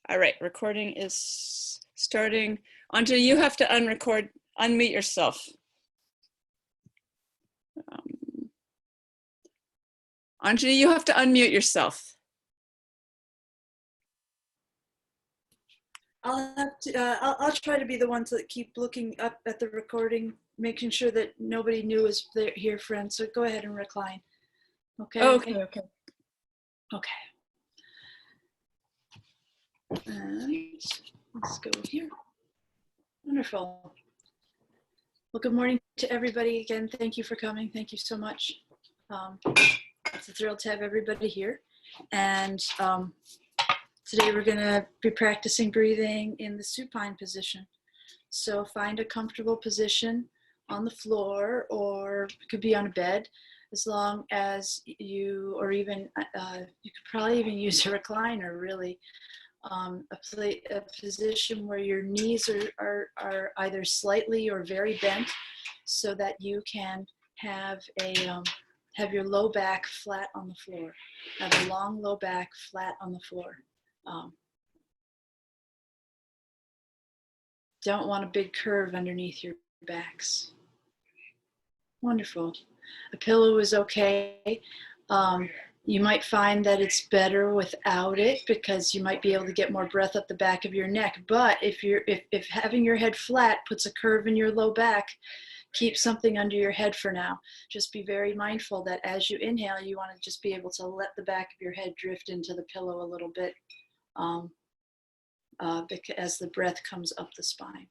All right, recording is starting. Anjani, you have to unmute yourself. Anjani, you have to unmute yourself. I'll try to be the one to keep looking up at the recording, making sure that nobody new is here, friends. So go ahead and recline. Okay. Okay. And let's go here. Wonderful. Well, good morning to everybody again. Thank you for coming. Thank you so much. It's a thrill to have everybody here. And today we're going to be practicing breathing in the supine position. So find a comfortable position on the floor, or it could be on a bed, as long as you, or even you could probably even use a recliner, really. A position where your knees are either slightly or very bent, so that you can have your low back flat on the floor. Have a long low back flat on the floor. Don't want a big curve underneath your backs. Wonderful. A pillow is okay. You might find that it's better without it, because you might be able to get more breath up the back of your neck. But if having your head flat puts a curve in your low back, keep something under your head for now. Just be very mindful that as you inhale, you want to just be able to let the back of your head drift into the pillow a little bit as the breath comes up the spine.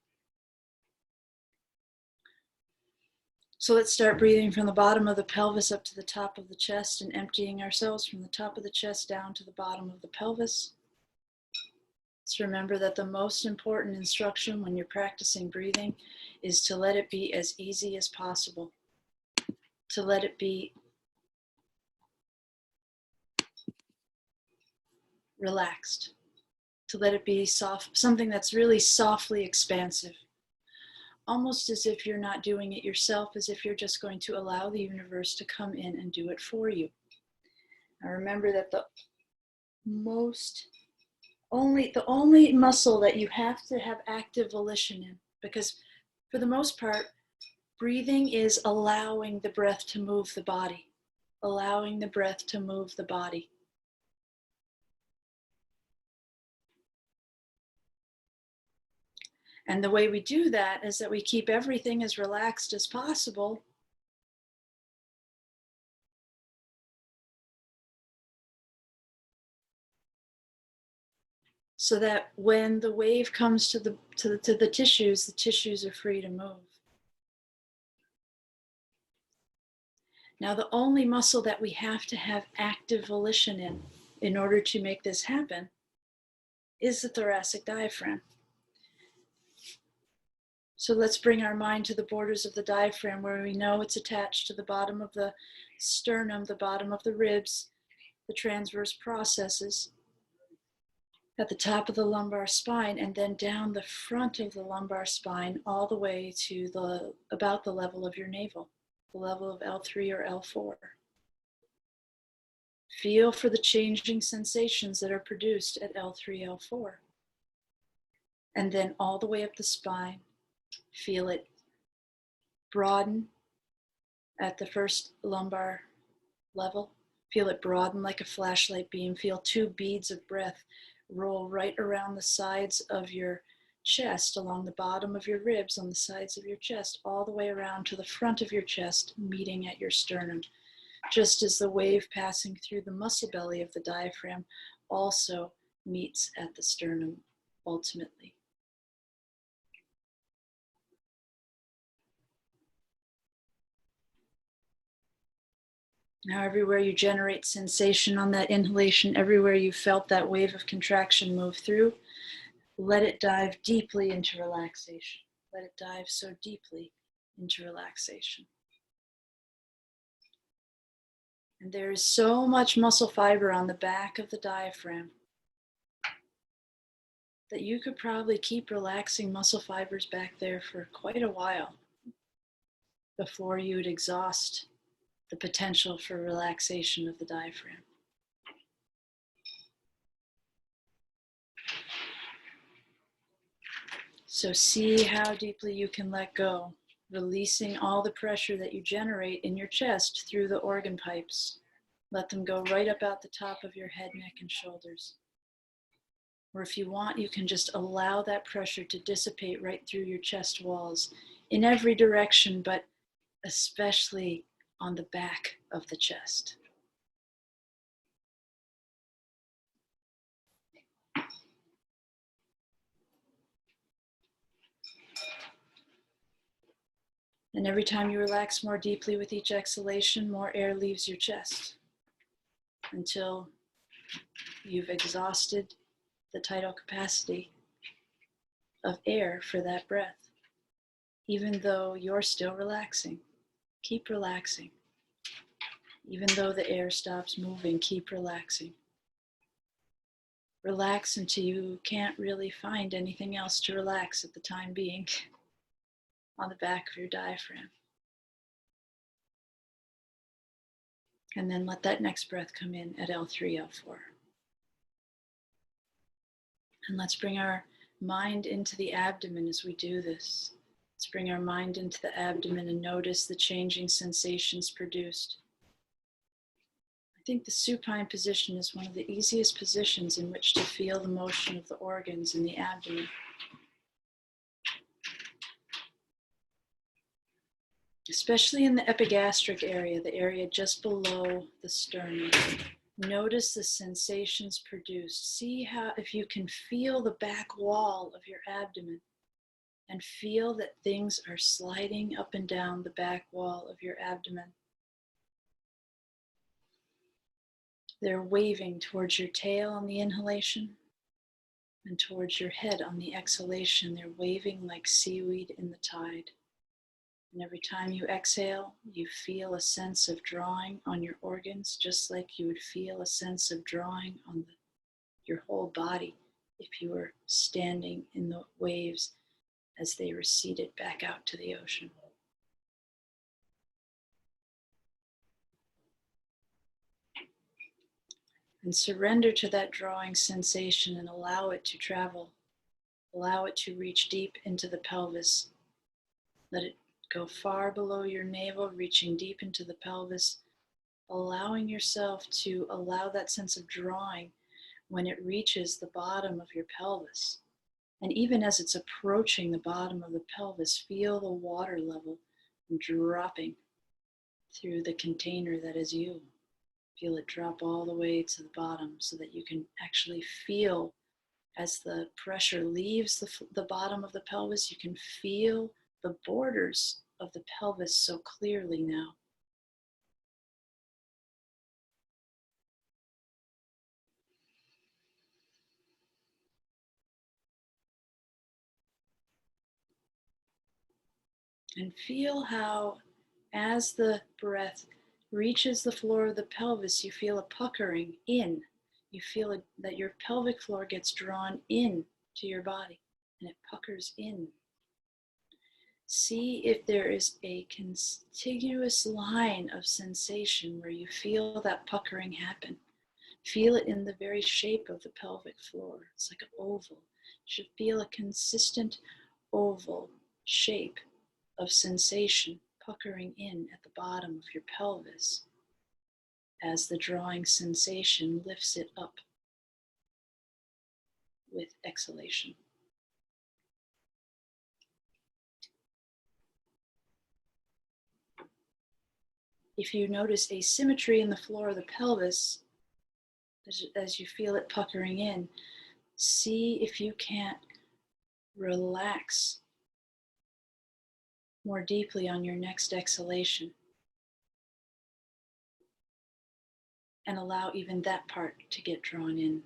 So let's start breathing from the bottom of the pelvis up to the top of the chest, and emptying ourselves from the top of the chest down to the bottom of the pelvis. Let's remember that the most important instruction when you're practicing breathing is to let it be as easy as possible. To let it be relaxed. To let it be soft, something that's really softly expansive. Almost as if you're not doing it yourself, as if you're just going to allow the universe to come in and do it for you. Now remember that the only muscle that you have to have active volition in, because for the most part, breathing is allowing the breath to move the body, allowing the breath to move the body. And the way we do that is that we keep everything as relaxed as possible. So that when the wave comes to the tissues are free to move. Now, the only muscle that we have to have active volition in order to make this happen is the thoracic diaphragm. So let's bring our mind to the borders of the diaphragm, where we know it's attached to the bottom of the sternum, the bottom of the ribs, the transverse processes, at the top of the lumbar spine, and then down the front of the lumbar spine, all the way to about the level of your navel, the level of L3 or L4. Feel for the changing sensations that are produced at L3, L4. And then all the way up the spine. Feel it broaden at the first lumbar level. Feel it broaden like a flashlight beam. Feel 2 beads of breath roll right around the sides of your chest, along the bottom of your ribs, on the sides of your chest, all the way around to the front of your chest, meeting at your sternum. Just as the wave passing through the muscle belly of the diaphragm also meets at the sternum ultimately. Now, everywhere you generate sensation on that inhalation, everywhere you felt that wave of contraction move through, let it dive deeply into relaxation. Let it dive so deeply into relaxation. And there is so much muscle fiber on the back of the diaphragm that you could probably keep relaxing muscle fibers back there for quite a while before you would exhaust the potential for relaxation of the diaphragm. So see how deeply you can let go, releasing all the pressure that you generate in your chest through the organ pipes. Let them go right up out the top of your head, neck, and shoulders. Or if you want, you can just allow that pressure to dissipate right through your chest walls in every direction, but especially on the back of the chest. And every time you relax more deeply with each exhalation, more air leaves your chest until you've exhausted the tidal capacity of air for that breath. Even though you're still relaxing, keep relaxing. Even though the air stops moving, keep relaxing. Relax until you can't really find anything else to relax at the time being on the back of your diaphragm. And then let that next breath come in at L3, L4. And let's bring our mind into the abdomen as we do this. Let's bring our mind into the abdomen and notice the changing sensations produced. I think the supine position is one of the easiest positions in which to feel the motion of the organs in the abdomen. Especially in the epigastric area, the area just below the sternum. Notice the sensations produced. See how, if you can feel the back wall of your abdomen and feel that things are sliding up and down the back wall of your abdomen. They're waving towards your tail on the inhalation and towards your head on the exhalation. They're waving like seaweed in the tide. And every time you exhale, you feel a sense of drawing on your organs, just like you would feel a sense of drawing on your whole body if you were standing in the waves as they receded back out to the ocean. And surrender to that drawing sensation and allow it to travel. Allow it to reach deep into the pelvis. Let it go far below your navel, reaching deep into the pelvis, allowing yourself to allow that sense of drawing when it reaches the bottom of your pelvis. And even as it's approaching the bottom of the pelvis, feel the water level dropping through the container that is you. Feel it drop all the way to the bottom so that you can actually feel as the pressure leaves the bottom of the pelvis, you can feel the borders of the pelvis so clearly now. And feel how, as the breath reaches the floor of the pelvis, you feel a puckering in. You feel that your pelvic floor gets drawn in to your body and it puckers in. See if there is a contiguous line of sensation where you feel that puckering happen. Feel it in the very shape of the pelvic floor. It's like an oval. You should feel a consistent oval shape of sensation puckering in at the bottom of your pelvis as the drawing sensation lifts it up with exhalation. If you notice asymmetry in the floor of the pelvis, as you feel it puckering in, see if you can't relax more deeply on your next exhalation and allow even that part to get drawn in.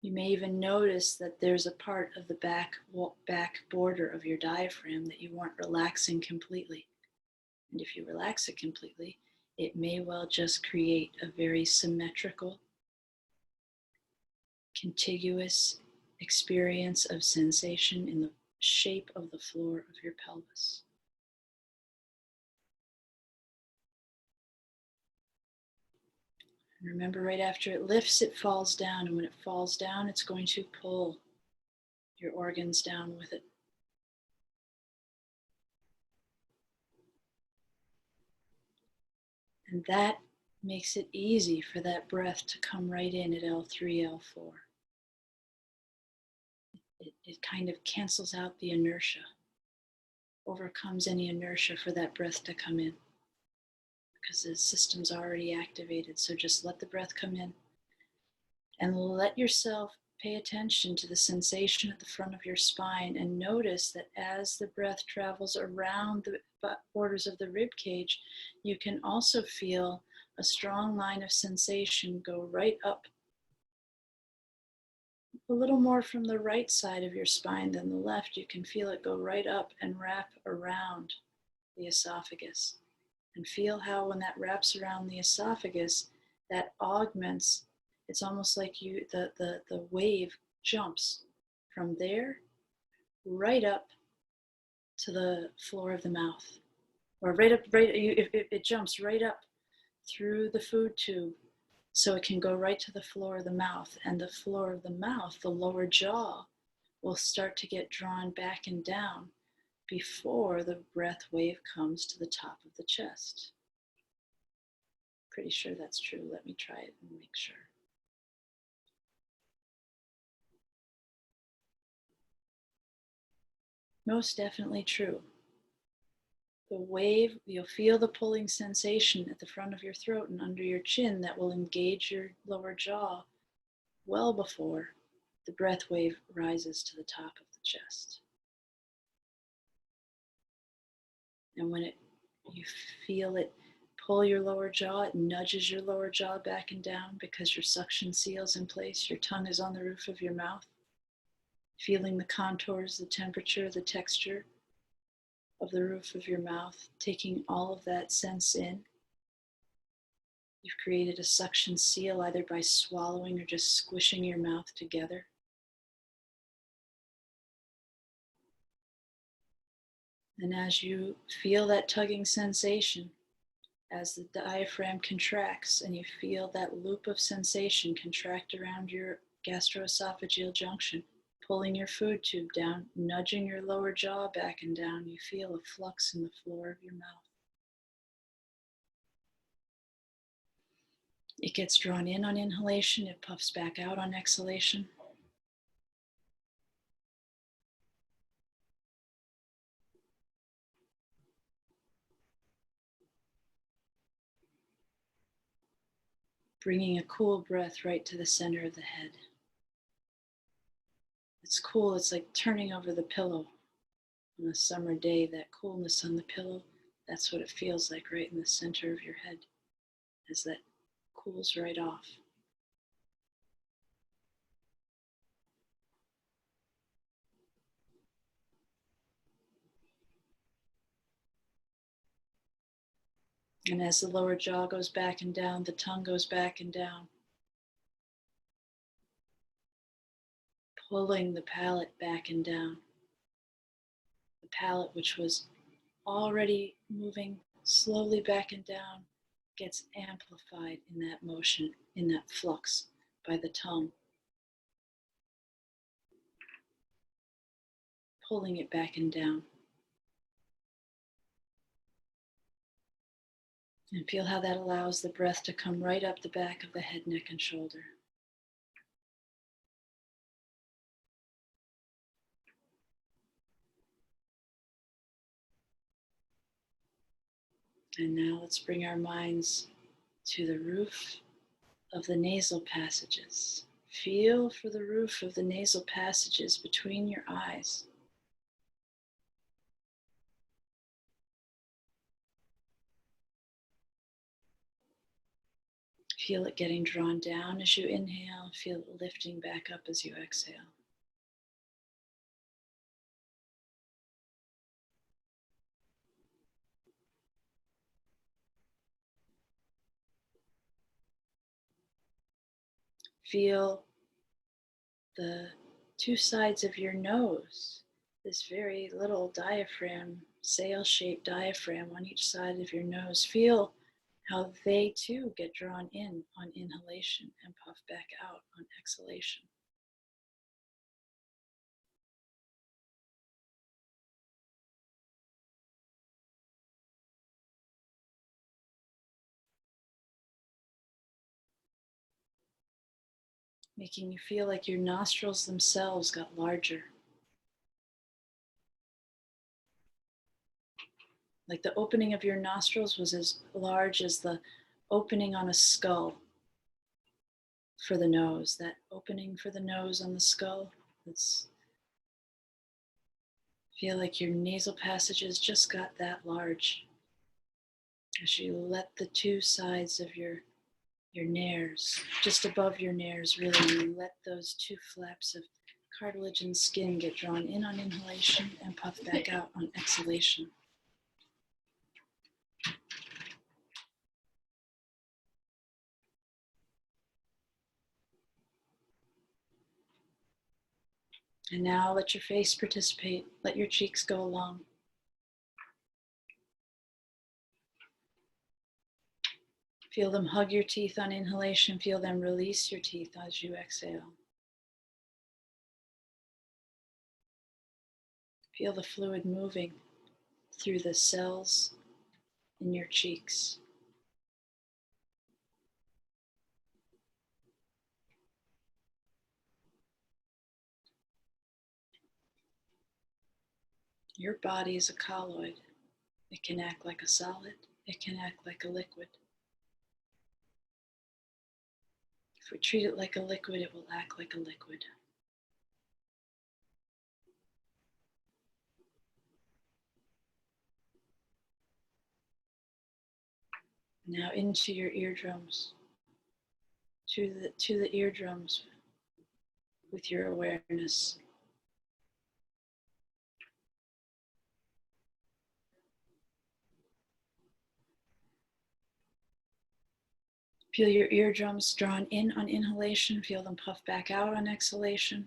You may even notice that there's a part of the back border of your diaphragm that you weren't relaxing completely. And if you relax it completely, it may well just create a very symmetrical, contiguous experience of sensation in the shape of the floor of your pelvis. And remember, right after it lifts, it falls down. And when it falls down, it's going to pull your organs down with it. And that makes it easy for that breath to come right in at L3, L4. It kind of cancels out the inertia, overcomes any inertia for that breath to come in because the system's already activated. So just let the breath come in and let yourself pay attention to the sensation at the front of your spine and notice that as the breath travels around the borders of the rib cage, you can also feel a strong line of sensation go right up, a little more from the right side of your spine than the left. You can feel it go right up and wrap around the esophagus. And feel how when that wraps around the esophagus, that augments. It's almost like the wave jumps from there right up to the floor of the mouth. Or it jumps right up through the food tube, so it can go right to the floor of the mouth. And the floor of the mouth, the lower jaw, will start to get drawn back and down before the breath wave comes to the top of the chest. Pretty sure that's true. Let me try it and make sure. Most definitely true. The wave, you'll feel the pulling sensation at the front of your throat and under your chin that will engage your lower jaw well before the breath wave rises to the top of the chest. And when you feel it pull your lower jaw, it nudges your lower jaw back and down because your suction seal's in place. Your tongue is on the roof of your mouth, feeling the contours, the temperature, the texture of the roof of your mouth, taking all of that sense in. You've created a suction seal either by swallowing or just squishing your mouth together. And as you feel that tugging sensation, as the diaphragm contracts and you feel that loop of sensation contract around your gastroesophageal junction, pulling your food tube down, nudging your lower jaw back and down, you feel a flux in the floor of your mouth. It gets drawn in on inhalation, it puffs back out on exhalation. Bringing a cool breath right to the center of the head. It's cool, it's like turning over the pillow on a summer day, that coolness on the pillow, that's what it feels like right in the center of your head as that cools right off. And as the lower jaw goes back and down, the tongue goes back and down, pulling the palate back and down. The palate, which was already moving slowly back and down, gets amplified in that motion, in that flux by the tongue, pulling it back and down. And feel how that allows the breath to come right up the back of the head, neck, and shoulder. And now let's bring our minds to the roof of the nasal passages. Feel for the roof of the nasal passages between your eyes. Feel it getting drawn down as you inhale. Feel it lifting back up as you exhale. Feel the two sides of your nose, this very little diaphragm, sail-shaped diaphragm on each side of your nose. Feel how they too get drawn in on inhalation and puff back out on exhalation. Making you feel like your nostrils themselves got larger. Like the opening of your nostrils was as large as the opening on a skull for the nose. That opening for the nose on the skull, it's feel like your nasal passages just got that large as you let the two sides of your nares, just above your nares, really let those two flaps of cartilage and skin get drawn in on inhalation and puff back out on exhalation. And now let your face participate, let your cheeks go along. Feel them hug your teeth on inhalation, feel them release your teeth as you exhale. Feel the fluid moving through the cells in your cheeks. Your body is a colloid. It can act like a solid, it can act like a liquid. If we treat it like a liquid, it will act like a liquid. Now into your eardrums, to the eardrums with your awareness. Feel your eardrums drawn in on inhalation, feel them puff back out on exhalation.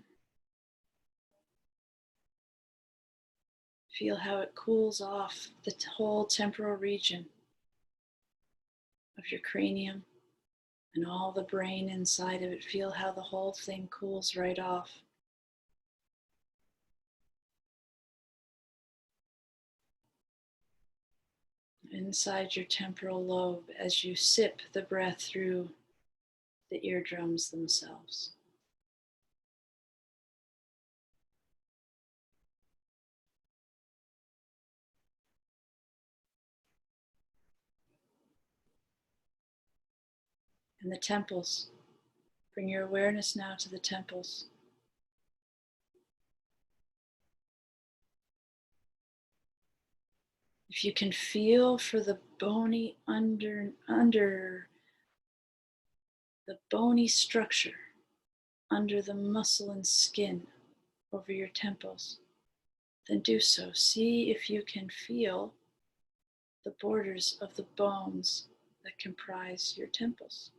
Feel how it cools off the whole temporal region of your cranium and all the brain inside of it. Feel how the whole thing cools right off. Inside your temporal lobe as you sip the breath through the eardrums themselves. And the temples. Bring your awareness now to the temples. If you can feel for the bony under the bony structure, under the muscle and skin over your temples, then do so. See if you can feel the borders of the bones that comprise your temples.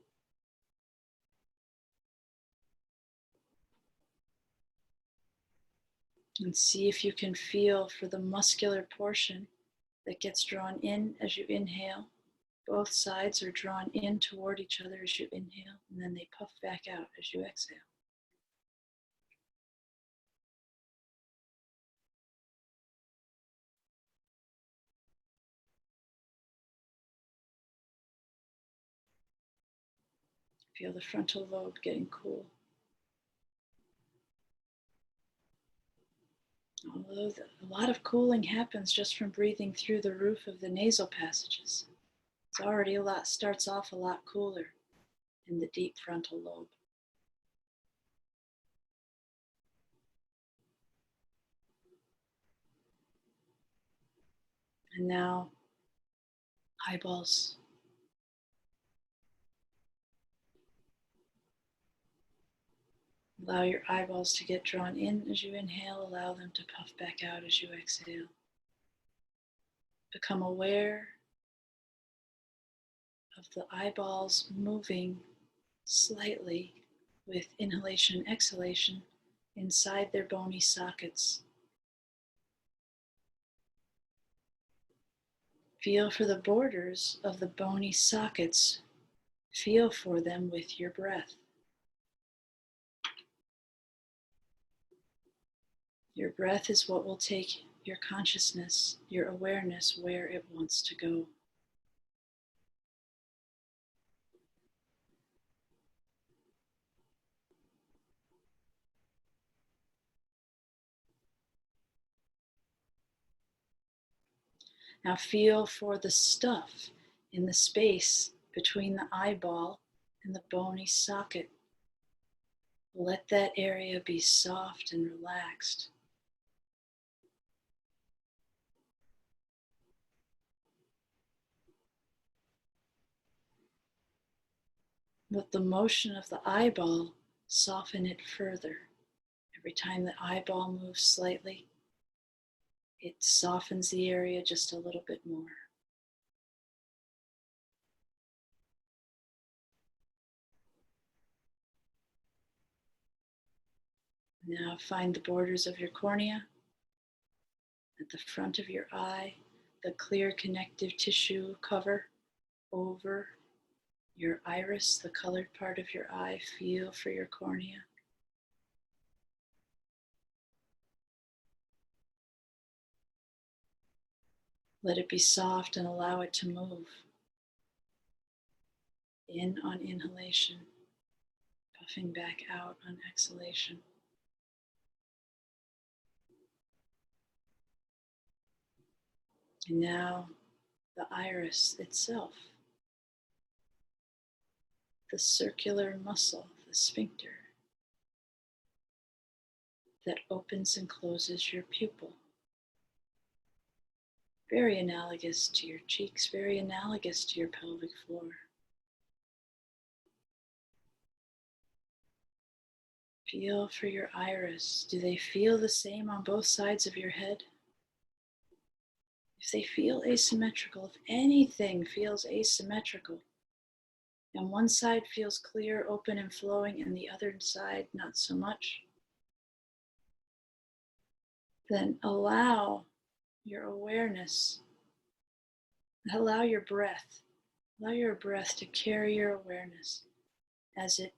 And see if you can feel for the muscular portion that gets drawn in as you inhale. Both sides are drawn in toward each other as you inhale, and then they puff back out as you exhale. Feel the frontal lobe getting cool. Although a lot of cooling happens just from breathing through the roof of the nasal passages, it's already starts off a lot cooler in the deep frontal lobe. And now, eyeballs. Allow your eyeballs to get drawn in as you inhale. Allow them to puff back out as you exhale. Become aware of the eyeballs moving slightly with inhalation, exhalation inside their bony sockets. Feel for the borders of the bony sockets. Feel for them with your breath. Your breath is what will take your consciousness, your awareness, where it wants to go. Now feel for the stuff in the space between the eyeball and the bony socket. Let that area be soft and relaxed. Let the motion of the eyeball soften it further. Every time the eyeball moves slightly, it softens the area just a little bit more. Now find the borders of your cornea, at the front of your eye, the clear connective tissue cover over your iris, the colored part of your eye. Feel for your cornea. Let it be soft and allow it to move. In on inhalation, puffing back out on exhalation. And now the iris itself, the circular muscle, the sphincter that opens and closes your pupil. Very analogous to your cheeks, very analogous to your pelvic floor. Feel for your iris. Do they feel the same on both sides of your head? If they feel asymmetrical, if anything feels asymmetrical, and one side feels clear, open, and flowing, and the other side not so much, then allow your awareness, allow your breath to carry your awareness as it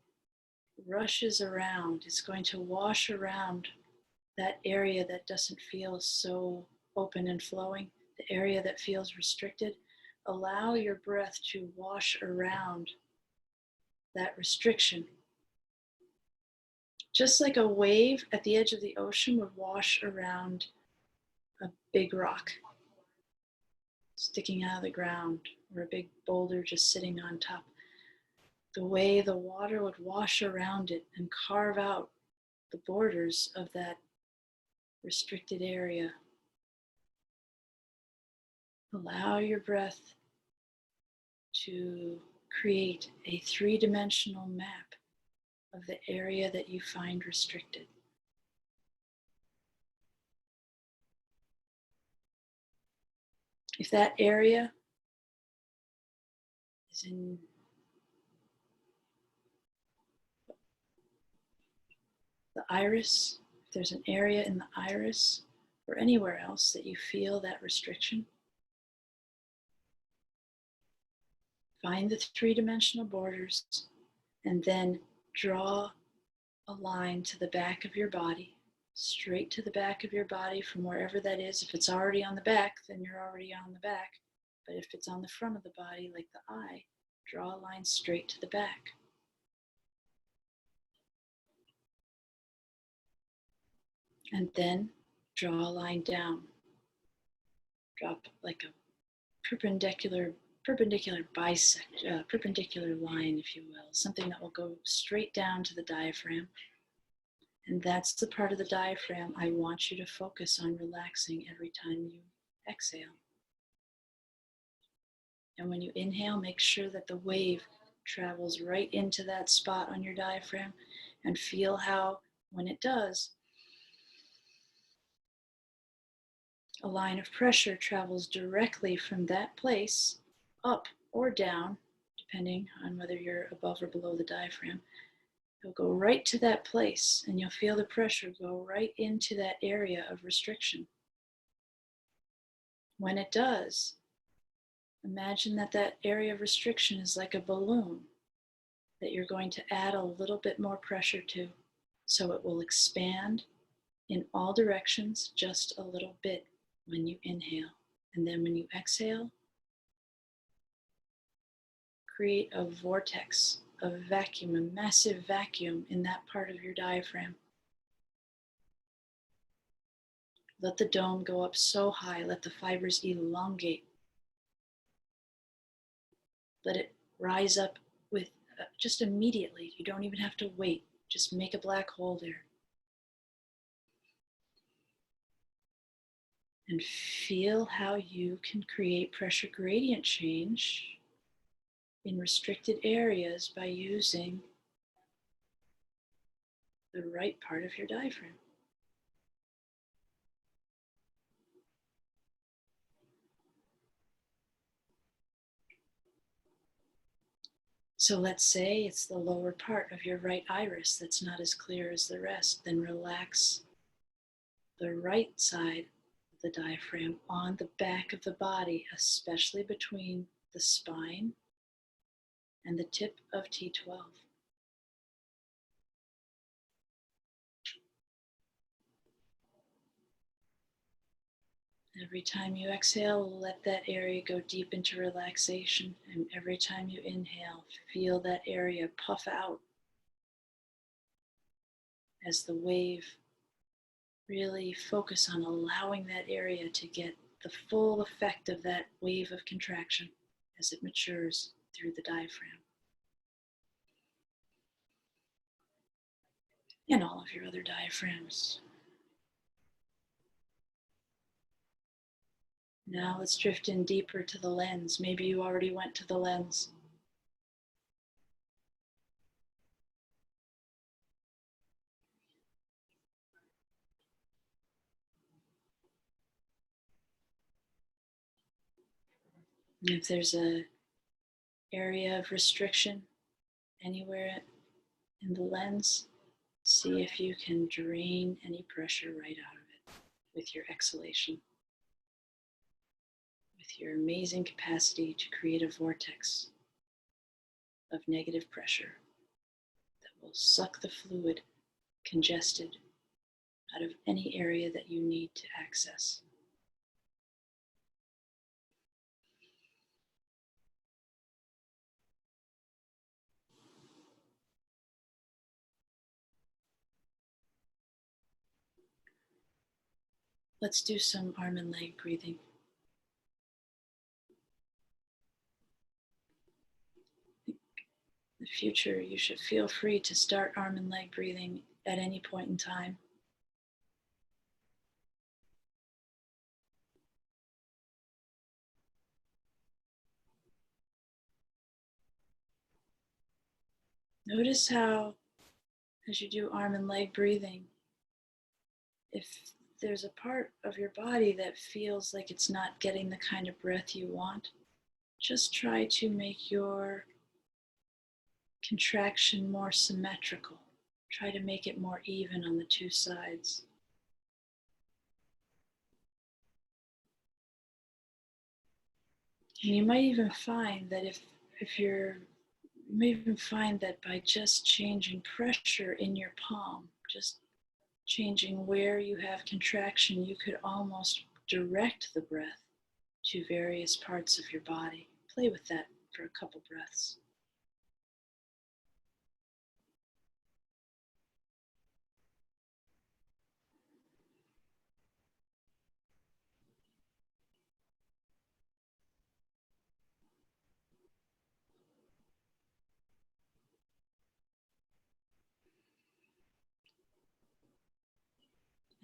rushes around. It's going to wash around that area that doesn't feel so open and flowing, the area that feels restricted. Allow your breath to wash around that restriction. Just like a wave at the edge of the ocean would wash around a big rock sticking out of the ground, or a big boulder just sitting on top. The way the water would wash around it and carve out the borders of that restricted area. Allow your breath to create a three-dimensional map of the area that you find restricted. If that area is in the iris, if there's an area in the iris or anywhere else that you feel that restriction, find the three-dimensional borders and then draw a line to the back of your body, straight to the back of your body from wherever that is. If it's already on the back, then you're already on the back. But if it's on the front of the body, like the eye, draw a line straight to the back. And then draw a line down. Drop like a perpendicular line, if you will, something that will go straight down to the diaphragm. And that's the part of the diaphragm I want you to focus on relaxing every time you exhale. And when you inhale, make sure that the wave travels right into that spot on your diaphragm, and feel how, when it does, a line of pressure travels directly from that place up or down, depending on whether you're above or below the diaphragm. It'll go right to that place, and you'll feel the pressure go right into that area of restriction. When it does, Imagine that that area of restriction is like a balloon that you're going to add a little bit more pressure to, so it will expand in all directions just a little bit when you inhale. And then when you exhale, create a vortex, a vacuum, a massive vacuum in that part of your diaphragm. Let the dome go up so high, let the fibers elongate. Let it rise up with just immediately. You don't even have to wait. Just make a black hole there. And feel how you can create pressure gradient change in restricted areas by using the right part of your diaphragm. So let's say it's the lower part of your right iris that's not as clear as the rest. Then relax the right side of the diaphragm on the back of the body, especially between the spine and the tip of T12. Every time you exhale, let that area go deep into relaxation. And every time you inhale, feel that area puff out as the wave. Really focus on allowing that area to get the full effect of that wave of contraction as it matures through the diaphragm. And all of your other diaphragms. Now let's drift in deeper to the lens. Maybe you already went to the lens. If there's an area of restriction anywhere in the lens, see if you can drain any pressure right out of it with your exhalation, with your amazing capacity to create a vortex of negative pressure that will suck the fluid congested out of any area that you need to access. Let's do some arm and leg breathing. In the future, you should feel free to start arm and leg breathing at any point in time. Notice how, as you do arm and leg breathing, if there's a part of your body that feels like it's not getting the kind of breath you want, just try to make your contraction more symmetrical. Try to make it more even on the two sides. And you might even find that you may even find that by just changing pressure in your palm, just changing where you have contraction, you could almost direct the breath to various parts of your body. Play with that for a couple breaths.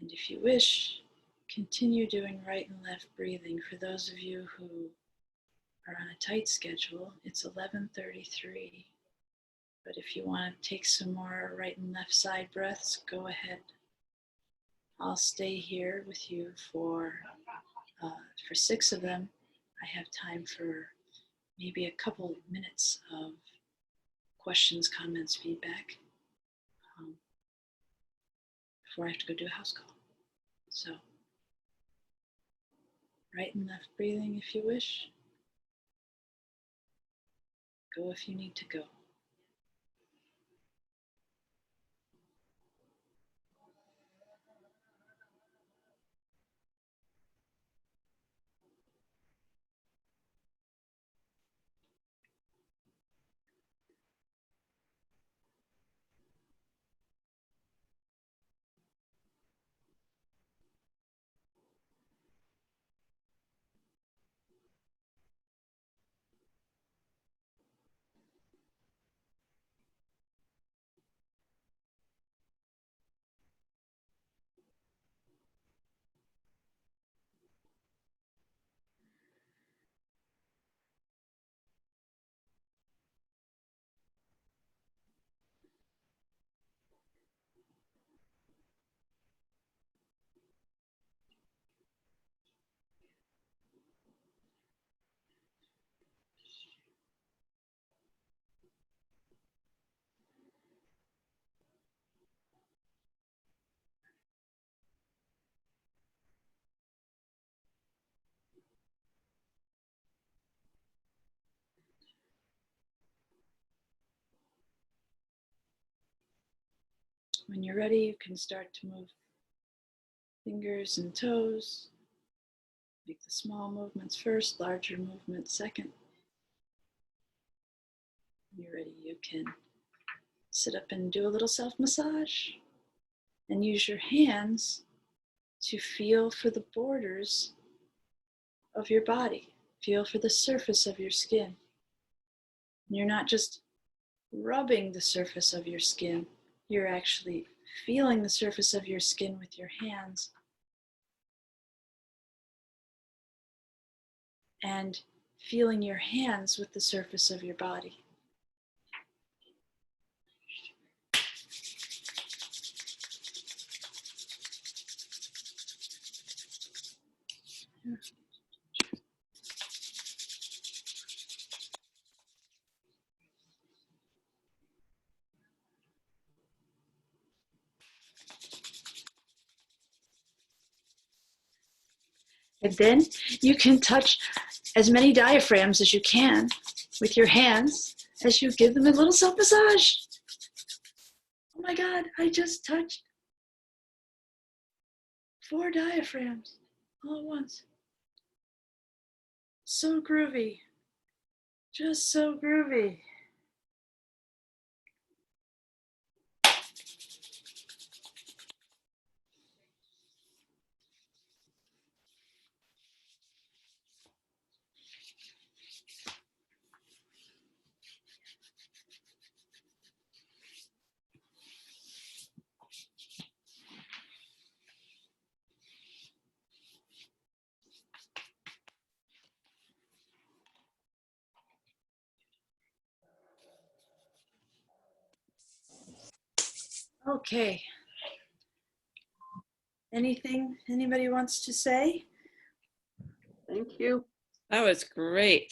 And if you wish, continue doing right and left breathing. For those of you who are on a tight schedule, it's 11:33. But if you want to take some more right and left side breaths, go ahead. I'll stay here with you for 6 of them. I have time for maybe a couple minutes of questions, comments, feedback before I have to go do a house call. So, right and left breathing if you wish. Go if you need to go. When you're ready, you can start to move fingers and toes. Make the small movements first, larger movements second. When you're ready, you can sit up and do a little self-massage and use your hands to feel for the borders of your body. Feel for the surface of your skin. And you're not just rubbing the surface of your skin, you're actually feeling the surface of your skin with your hands and feeling your hands with the surface of your body. And then you can touch as many diaphragms as you can with your hands as you give them a little self-massage. Oh my God, I just touched 4 diaphragms all at once. So groovy, just so groovy. Okay. Anything anybody wants to say? Thank you. That was great.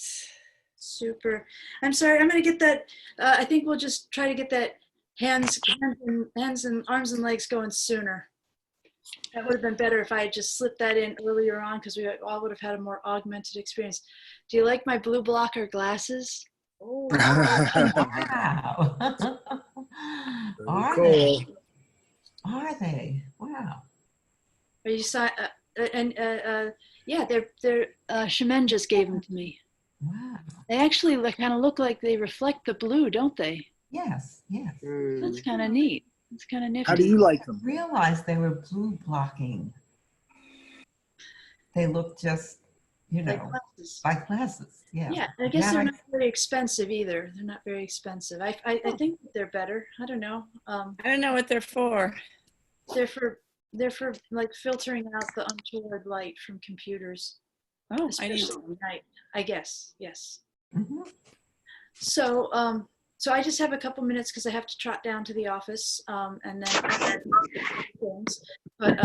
Super. I'm sorry, I'm gonna get that, I think we'll just try to get that hands and arms and legs going sooner. That would have been better if I had just slipped that in earlier on because we all would have had a more augmented experience. Do you like my blue blocker glasses? Oh, Wow. Are cool. they? Are they? Wow. Are you yeah, they're Shemin just gave them to me. Wow. They actually kind of look like they reflect the blue, don't they? Yes, yes. That's kind of neat. It's kind of nifty. How do you like them? Realized they were blue blocking. They look just, you know, Like glasses. like glasses. Yeah. Yeah, I guess That they're I- not very expensive either. They're not very expensive. I think they're better. I don't know. I don't know what they're for. They're for like filtering out the untoward light from computers, Oh, I need especially at night. I guess. Yes. Mhm. So so I just have a couple minutes because I have to trot down to the office and then things. But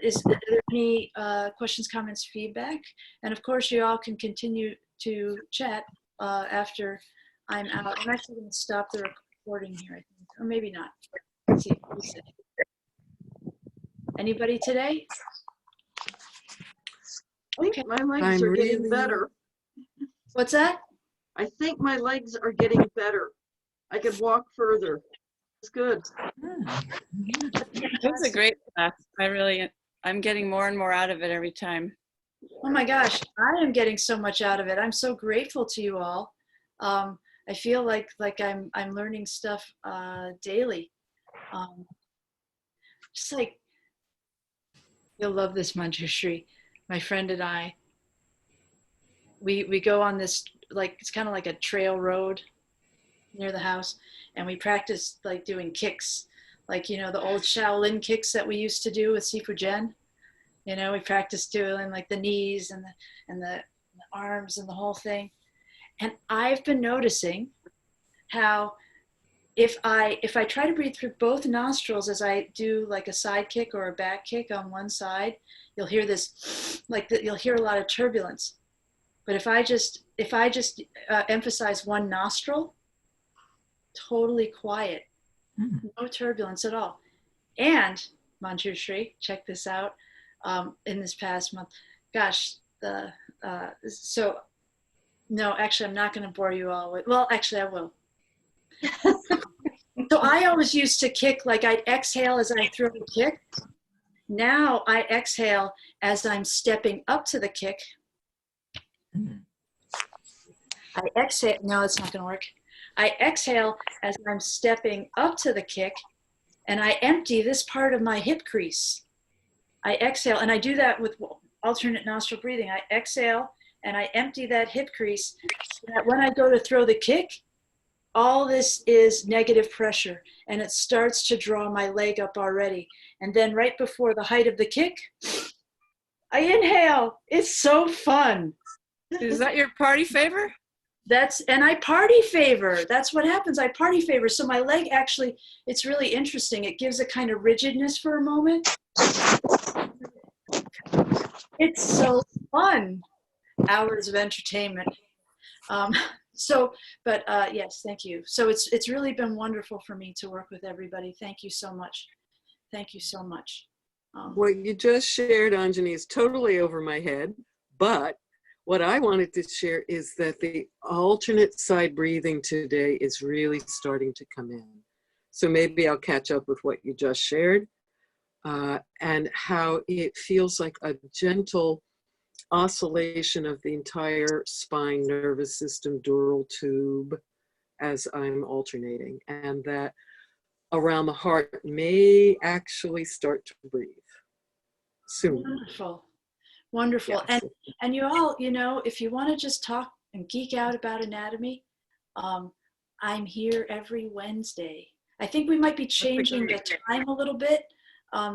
is there any questions, comments, feedback? And of course, you all can continue to chat after I'm out. I'm actually going to stop the recording here, I think, or maybe not. Let's see. Anybody today? I think my legs are getting better. What's that? I think my legs are getting better. I could walk further. It's good. It was a great class. I'm getting more and more out of it every time. Oh my gosh, I am getting so much out of it. I'm so grateful to you all. I feel like I'm learning stuff daily. Just like, you'll love this, Manjushri. My friend and I, we go on this, like, it's kind of like a trail road near the house, and we practice like doing kicks, like, you know, the old Shaolin kicks that we used to do with Sifu Jen. You know, we practice doing like the knees and the arms and the whole thing. And I've been noticing how if I try to breathe through both nostrils as I do like a side kick or a back kick on one side, you'll hear this, you'll hear a lot of turbulence. But if I just emphasize one nostril, totally quiet, no turbulence at all. And Manjushri, check this out. In this past month, gosh, so no, actually, I'm not going to bore you all with. Well, actually, I will. So I always used to kick, like I'd exhale as I throw a kick. Now I exhale as I'm stepping up to the kick. I exhale. No, it's not going to work. I exhale as I'm stepping up to the kick, and I empty this part of my hip crease. I exhale, and I do that with alternate nostril breathing. I exhale, and I empty that hip crease so that when I go to throw the kick, all this is negative pressure, and it starts to draw my leg up already. And then right before the height of the kick, I inhale. It's so fun. Is that your party favor? And I party favor. That's what happens. I party favor. So my leg actually, it's really interesting. It gives a kind of rigidness for a moment. It's so fun. Hours of entertainment. Yes, thank you. So it's really been wonderful for me to work with everybody. Thank you so much. Thank you so much. What you just shared, Anjani, is totally over my head, but what I wanted to share is that the alternate side breathing today is really starting to come in. So maybe I'll catch up with what you just shared and how it feels like a gentle oscillation of the entire spine, nervous system, dural tube as I'm alternating, and that around the heart may actually start to breathe soon. Wonderful. Wonderful. Yes. And you all, you know, if you want to just talk and geek out about anatomy, I'm here every Wednesday. I think we might be changing the time a little bit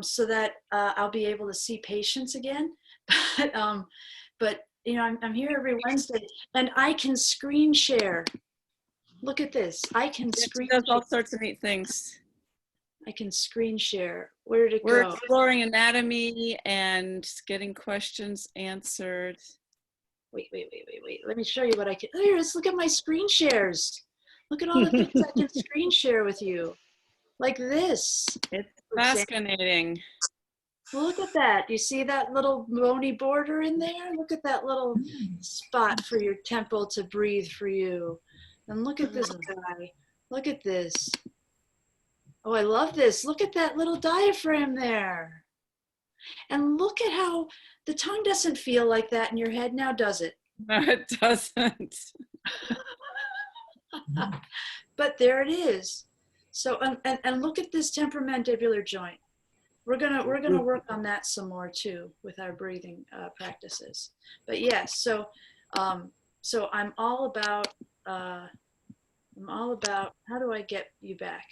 so that I'll be able to see patients again. But you know, I'm here every Wednesday, and I can screen share. Look at this. I can screen Does all sorts of neat things. I can screen share. Where did it We're go? exploring anatomy and getting questions answered. Wait. Let me show you what I can. Here, let's look at my screen shares. Look at all the things I can screen share with you. Like this. It's fascinating. Look at that. You see that little bony border in there? Look at that little spot for your temple to breathe for you. And look at this guy. Look at this. Oh, I love this. Look at that little diaphragm there. And look at how the tongue doesn't feel like that in your head now, does it? No, it doesn't. But there it is. So, and look at this temporomandibular joint. We're gonna work on that some more too with our breathing practices. But yes, so I'm all about how do I get you back?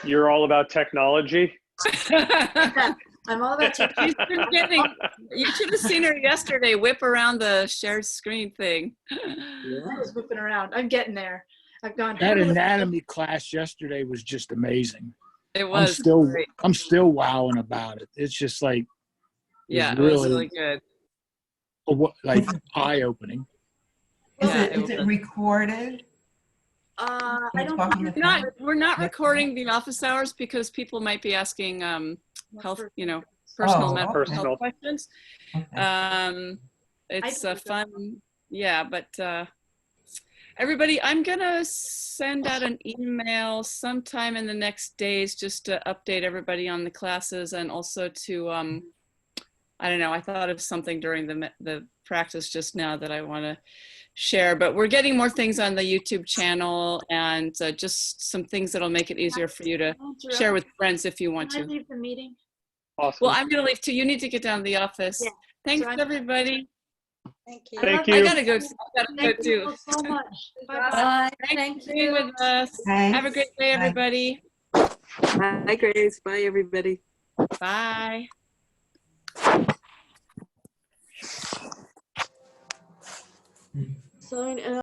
You're all about technology? Yeah, I'm all about technology. You should have seen her yesterday whip around the shared screen thing. I was whipping around. I'm getting there. I've gone. That anatomy class yesterday was just amazing. It was. I'm still wowing about it. It's just like, it was really good. Like eye-opening. Is it recorded? I don't. We're not recording the office hours because people might be asking health, personal mental health questions. Okay. It's fun, but Everybody, I'm gonna send out an email sometime in the next days just to update everybody on the classes and also to, I don't know, I thought of something during the practice just now that I want to share, but we're getting more things on the YouTube channel and just some things that'll make it easier for you to share with friends if you want Can I to. leave the meeting? Awesome. Well, I'm gonna leave too. You need to get down to the office. Yeah. Thanks, So everybody. Thank you. Thank I you. gotta go. I gotta go Thank too. you all so much. Bye-bye. Bye. Thanks for being with us. Thanks. Have a great day, Bye. everybody. Bye, Grace. Bye, everybody. Bye. Sign out.